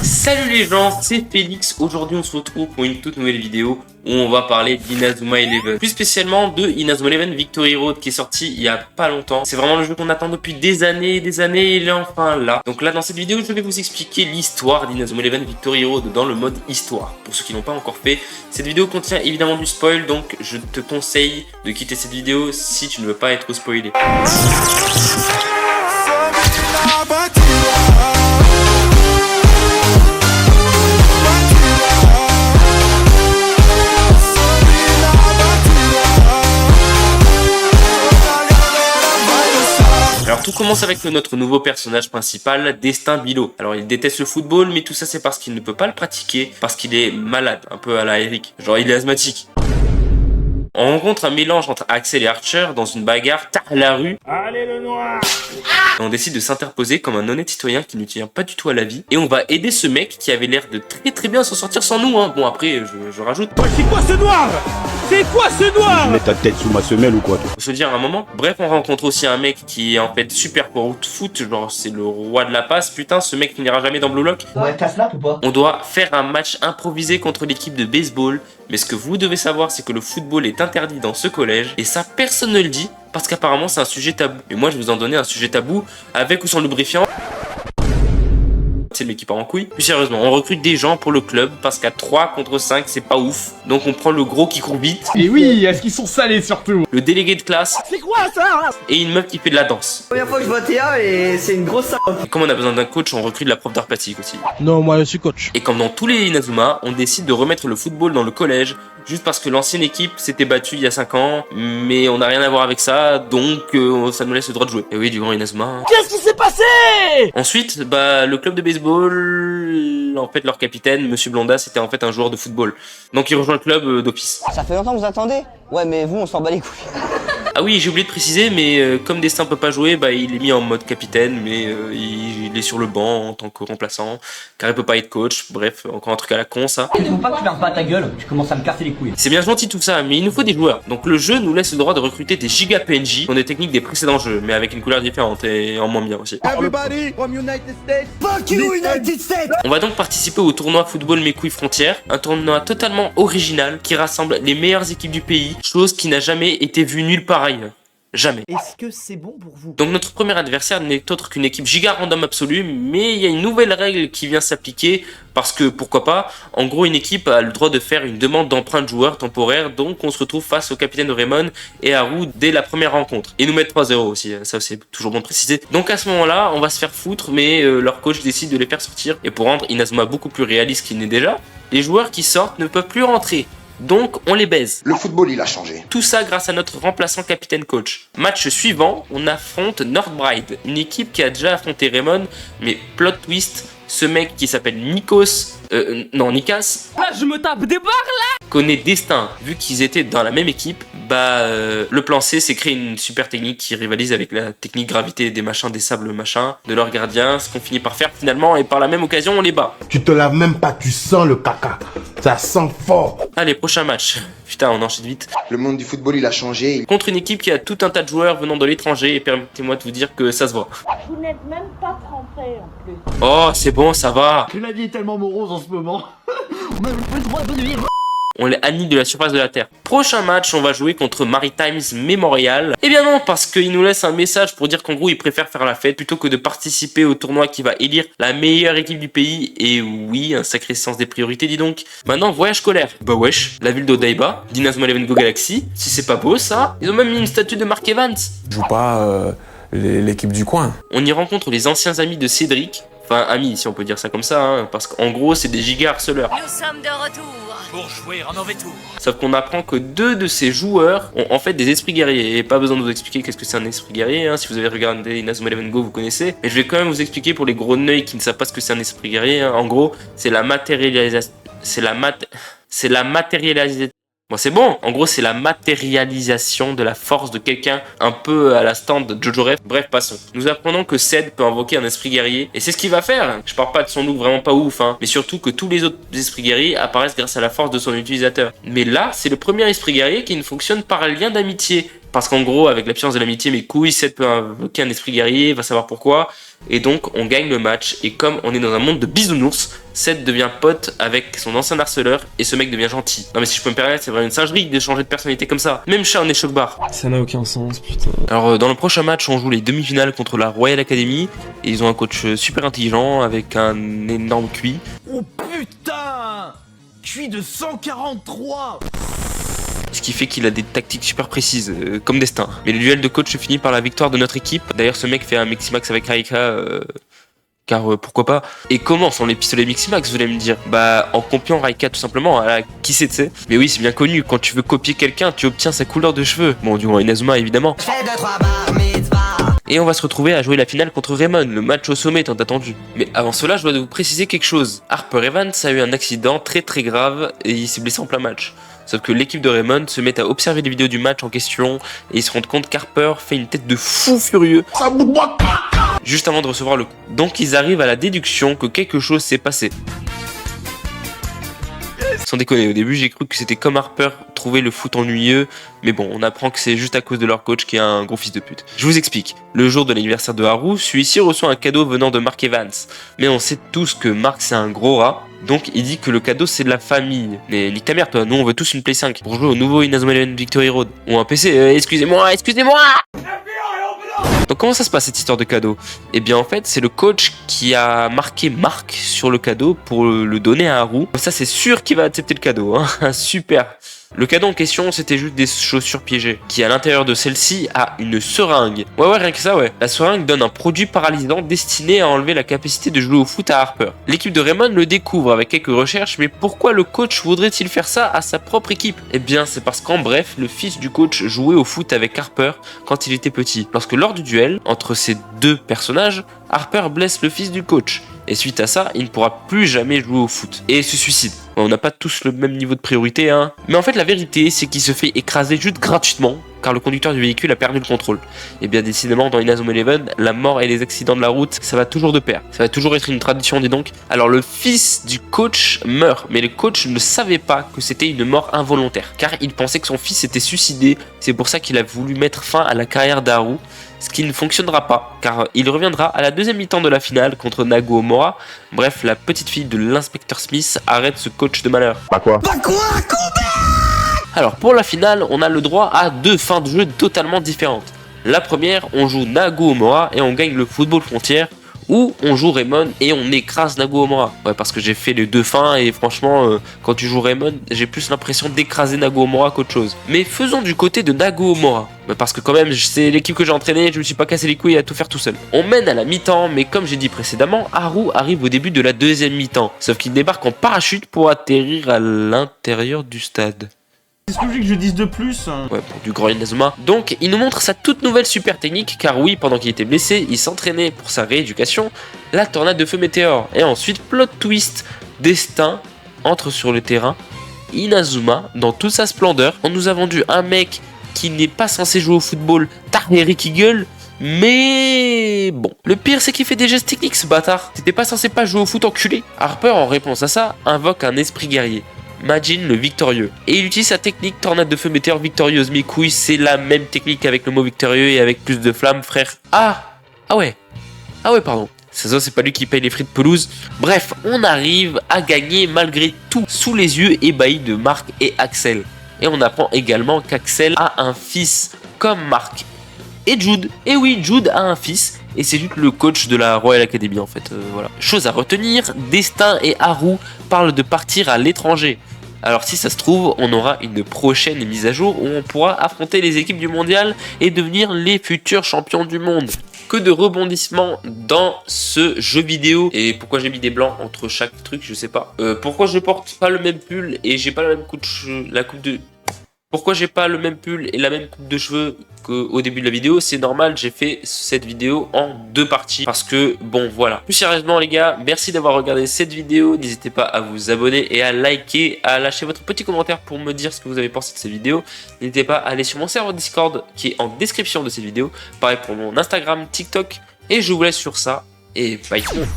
Salut les gens, c'est Félix. Aujourd'hui on se retrouve pour une toute nouvelle vidéo où on va parler d'Inazuma Eleven. Plus spécialement de Inazuma Eleven Victory Road qui est sorti il y a pas longtemps. C'est vraiment le jeu qu'on attend depuis des années et des années et il est enfin là. Donc là dans cette vidéo je vais vous expliquer l'histoire d'Inazuma Eleven Victory Road dans le mode histoire. Pour ceux qui n'ont pas encore fait, cette vidéo contient évidemment du spoil, donc je te conseille de quitter cette vidéo si tu ne veux pas être spoilé. Alors tout commence avec notre nouveau personnage principal, Destin Bilo. Alors il déteste le football, mais tout ça c'est parce qu'il ne peut pas le pratiquer, parce qu'il est malade, un peu à la Eric, genre il est asthmatique. On rencontre un mélange entre Axel et Archer dans une bagarre tard à la rue. Allez le noir! Et on décide de s'interposer comme un honnête citoyen qui ne tient pas du tout à la vie. Et on va aider ce mec qui avait l'air de très bien s'en sortir sans nous. Hein. Bon après je rajoute. C'est quoi ce noir? C'est quoi ce noir? Tu mets ta tête sous ma semelle ou quoi toi? Faut se dire un moment. Bref, on rencontre aussi un mec qui est en fait super pro foot, genre c'est le roi de la passe. Putain, ce mec finira jamais dans Blue Lock. Ouais, t'as snap ou pas? On doit faire un match improvisé contre l'équipe de baseball. Mais ce que vous devez savoir, c'est que le football est interdit dans ce collège. Et ça, personne ne le dit, parce qu'apparemment c'est un sujet tabou. Et moi, je vais vous en donner un sujet tabou, avec ou sans lubrifiant. C'est le mec qui part en couille. Plus sérieusement, on recrute des gens pour le club parce qu'à 3 contre 5 c'est pas ouf. Donc on prend le gros qui court vite. Et oui, est-ce qu'ils sont salés surtout? Le délégué de classe. C'est quoi ça? Et une meuf qui fait de la danse. Première fois que je vois Théa et c'est une grosse salope. Et comme on a besoin d'un coach, on recrute la prof d'art plastique aussi. Non, moi je suis coach. Et comme dans tous les Inazuma, on décide de remettre le football dans le collège. Juste parce que l'ancienne équipe s'était battue il y a 5 ans. Mais on n'a rien à voir avec ça. Donc ça nous laisse le droit de jouer. Et oui, du grand Inazuma. Hein. Qu'est-ce qui s'est passé? Ensuite, le club de baseball, en fait, leur capitaine, Monsieur Blonda, c'était en fait un joueur de football. Donc il rejoint le club d'office. Ça fait longtemps que vous attendez? Ouais, mais vous, on s'en bat les couilles. Ah oui, j'ai oublié de préciser, mais comme Destin peut pas jouer, il est mis en mode capitaine, mais il est sur le banc en tant que remplaçant, car il peut pas être coach. Bref, encore un truc à la con, ça. Il ne faut pas que tu fermes pas ta gueule, tu commences à me casser les couilles. C'est bien gentil tout ça, mais il nous faut des joueurs. Donc le jeu nous laisse le droit de recruter des giga PNJ qui ont des techniques des précédents jeux, mais avec une couleur différente et en moins bien aussi. Everybody from United States. Fuck you, United States! On va donc participer au tournoi Football Mes Couilles Frontières, un tournoi totalement original qui rassemble les meilleures équipes du pays, chose qui n'a jamais été vue nulle part ailleurs. Jamais. Est-ce que c'est bon pour vous? Donc notre premier adversaire n'est autre qu'une équipe giga random absolue, mais il y a une nouvelle règle qui vient s'appliquer, parce que pourquoi pas, en gros une équipe a le droit de faire une demande d'emprunt de joueur temporaire, donc on se retrouve face au capitaine de Raymond et Haru dès la première rencontre. Et nous mettre 3-0 aussi, ça c'est toujours bon de préciser. Donc à ce moment-là, on va se faire foutre, mais leur coach décide de les faire sortir, et pour rendre Inazuma beaucoup plus réaliste qu'il n'est déjà, les joueurs qui sortent ne peuvent plus rentrer. Donc on les baise. Le football il a changé. Tout ça grâce à notre remplaçant capitaine coach. Match suivant, on affronte Northbride, une équipe qui a déjà affronté Raymond, mais plot twist, ce mec qui s'appelle Nikas, Là, je me tape des barres là. connaît Destin. Vu qu'ils étaient dans la même équipe, le plan C c'est créer une super technique qui rivalise avec la technique gravité des machins, des sables machins, de leurs gardiens, ce qu'on finit par faire finalement, et par la même occasion on les bat. Tu te laves même pas, tu sens le caca. Ça sent fort. Allez, prochain match. Putain, on enchaîne vite. Le monde du football il a changé. Contre une équipe qui a tout un tas de joueurs venant de l'étranger, et permettez-moi de vous dire que ça se voit. Vous n'êtes même pas trempé en plus. Oh, c'est bon, ça va. La vie est tellement morose en ce moment. On a plus le droit de vivre. On les annule de la surface de la Terre. Prochain match, on va jouer contre Maritimes Memorial. Eh bien non, parce qu'il nous laisse un message pour dire qu'en gros, il préfère faire la fête plutôt que de participer au tournoi qui va élire la meilleure équipe du pays. Et oui, un sacré sens des priorités, dis donc. Maintenant, voyage scolaire. Bah wesh, la ville d'Odaiba, d'Inazuma Eleven Go Galaxy. Si c'est pas beau, ça. Ils ont même mis une statue de Mark Evans. Je joue pas l'équipe du coin. On y rencontre les anciens amis de Cédric. Enfin, amis, si on peut dire ça comme ça, hein, parce qu'en gros, c'est des giga harceleurs. Nous sommes de retour. Pour jouer en mauvais tour. Sauf qu'on apprend que 2 de ces joueurs ont en fait des esprits guerriers. Et pas besoin de vous expliquer qu'est-ce que c'est un esprit guerrier, hein. Si vous avez regardé Inazuma Eleven Go, vous connaissez. Mais je vais quand même vous expliquer pour les gros neuils qui ne savent pas ce que c'est un esprit guerrier, hein. En gros, c'est la matérialisation... C'est la matérialisation... Bon, c'est bon. En gros, c'est la matérialisation de la force de quelqu'un, un peu à la stand de Jojo Ref. Bref, passons. Nous apprenons que Ced peut invoquer un esprit guerrier. Et c'est ce qu'il va faire. Je parle pas de son look vraiment pas ouf, hein. Mais surtout que tous les autres esprits guerriers apparaissent grâce à la force de son utilisateur. Mais là, c'est le premier esprit guerrier qui ne fonctionne par un lien d'amitié. Parce qu'en gros, avec la puissance de l'amitié, mes couilles, Seth peut invoquer un esprit guerrier, va savoir pourquoi. Et donc, on gagne le match. Et comme on est dans un monde de bisounours, Seth devient pote avec son ancien harceleur et ce mec devient gentil. Non mais si je peux me permettre, c'est vraiment une singerie de changer de personnalité comme ça. Même chat en est choc-barre. Ça n'a aucun sens, putain. Alors, dans le prochain match, on joue les demi-finales contre la Royal Academy. Et ils ont un coach super intelligent avec un énorme QI. Oh putain! QI de 143! Ce qui fait qu'il a des tactiques super précises, comme Destin. Mais le duel de coach se finit par la victoire de notre équipe. D'ailleurs, ce mec fait un Miximax avec Raika, car pourquoi pas. Et comment sont les pistolets Miximax, vous allez me dire? Bah, en copiant Raika tout simplement, à la qui c'est, tu sais. Mais oui, c'est bien connu, quand tu veux copier quelqu'un, tu obtiens sa couleur de cheveux. Bon, du moins Inazuma, évidemment. Et on va se retrouver à jouer la finale contre Raymond, le match au sommet tant attendu. Mais avant cela, je dois vous préciser quelque chose. Harper Evans a eu un accident très grave et il s'est blessé en plein match. Sauf que l'équipe de Raymond se met à observer les vidéos du match en question et ils se rendent compte qu'Harper fait une tête de fou furieux juste avant de recevoir le coup. Donc ils arrivent à la déduction que quelque chose s'est passé. Sans déconner, au début j'ai cru que c'était comme Harper trouver le foot ennuyeux, mais bon, on apprend que c'est juste à cause de leur coach qui est un gros fils de pute. Je vous explique. Le jour de l'anniversaire de Haru, celui-ci reçoit un cadeau venant de Mark Evans. Mais on sait tous que Mark c'est un gros rat, donc il dit que le cadeau c'est de la famille. Mais nique ta mère toi, nous on veut tous une Play 5 pour jouer au nouveau Inazuma Eleven Victory Road. Ou un PC, excusez-moi. Donc comment ça se passe cette histoire de cadeau? Eh bien en fait c'est le coach qui a marqué Mark sur le cadeau pour le donner à Haru. Ça c'est sûr qu'il va accepter le cadeau, hein. Super. Le cadeau en question c'était juste des chaussures piégées, qui à l'intérieur de celle-ci a une seringue. Ouais rien que ça ouais. La seringue donne un produit paralysant destiné à enlever la capacité de jouer au foot à Harper. L'équipe de Raymond le découvre avec quelques recherches, mais pourquoi le coach voudrait-il faire ça à sa propre équipe? Eh bien c'est parce qu'en bref, le fils du coach jouait au foot avec Harper quand il était petit. Lorsque lors du duel entre ces deux personnages, Harper blesse le fils du coach. Et suite à ça, il ne pourra plus jamais jouer au foot. Et se suicide. On n'a pas tous le même niveau de priorité, hein. Mais en fait, la vérité, c'est qu'il se fait écraser juste gratuitement, car le conducteur du véhicule a perdu le contrôle. Et bien décidément, dans Inazuma Eleven, la mort et les accidents de la route, ça va toujours de pair. Ça va toujours être une tradition, dis donc. Alors le fils du coach meurt, mais le coach ne savait pas que c'était une mort involontaire, car il pensait que son fils s'était suicidé. C'est pour ça qu'il a voulu mettre fin à la carrière d'Haru. Ce qui ne fonctionnera pas, car il reviendra à la deuxième mi-temps de la finale contre Nago Omura. Bref, la petite fille de l'inspecteur Smith arrête ce coach de malheur. Alors pour la finale, on a le droit à deux fins de jeu totalement différentes. La première, on joue Nago Omura et on gagne le football frontière, ou on joue Raymond et on écrase Nago Omura. Ouais, parce que j'ai fait les deux fins et franchement, quand tu joues Raymond, j'ai plus l'impression d'écraser Nago Omura qu'autre chose. Mais faisons du côté de Nago Omura. Parce que quand même, c'est l'équipe que j'ai entraînée, je me suis pas cassé les couilles à tout faire tout seul. On mène à la mi-temps, mais comme j'ai dit précédemment, Haru arrive au début de la deuxième mi-temps. Sauf qu'il débarque en parachute pour atterrir à l'intérieur du stade. Qu'est-ce que je dise de plus? Ouais, pour du grand Inazuma. Donc, il nous montre sa toute nouvelle super technique, car oui, pendant qu'il était blessé, il s'entraînait pour sa rééducation, la tornade de feu météore. Et ensuite, plot twist, Destin entre sur le terrain. Inazuma, dans toute sa splendeur, on nous a vendu un mec qui n'est pas censé jouer au football, Taheri qui gueule, mais bon. Le pire, c'est qu'il fait des gestes techniques, ce bâtard. T'étais pas censé pas jouer au foot, enculé. Harper, en réponse à ça, invoque un esprit guerrier. Majin le victorieux. Et il utilise sa technique tornade de feu météore victorieuse. Mes couilles, c'est la même technique avec le mot victorieux et avec plus de flammes, frère. Ah ouais, pardon. Ça, c'est pas lui qui paye les frites pelouse. Bref, on arrive à gagner malgré tout, sous les yeux ébahis de Mark et Axel. Et on apprend également qu'Axel a un fils comme Mark et Jude. Et oui, Jude a un fils. Et c'est juste le coach de la Royal Academy en fait, voilà. Chose à retenir, Destin et Haru parlent de partir à l'étranger. Alors si ça se trouve, on aura une prochaine mise à jour où on pourra affronter les équipes du mondial et devenir les futurs champions du monde. Que de rebondissements dans ce jeu vidéo. Et pourquoi j'ai mis des blancs entre chaque truc, je sais pas. Pourquoi je porte pas le même pull et j'ai pas la même coupe de... Pourquoi j'ai pas le même pull et la même coupe de cheveux qu'au début de la vidéo? C'est normal, j'ai fait cette vidéo en deux parties parce que bon voilà. Plus sérieusement les gars, merci d'avoir regardé cette vidéo. N'hésitez pas à vous abonner et à liker, à lâcher votre petit commentaire pour me dire ce que vous avez pensé de cette vidéo. N'hésitez pas à aller sur mon serveur Discord qui est en description de cette vidéo. Pareil pour mon Instagram, TikTok. Et je vous laisse sur ça et bye tout le monde.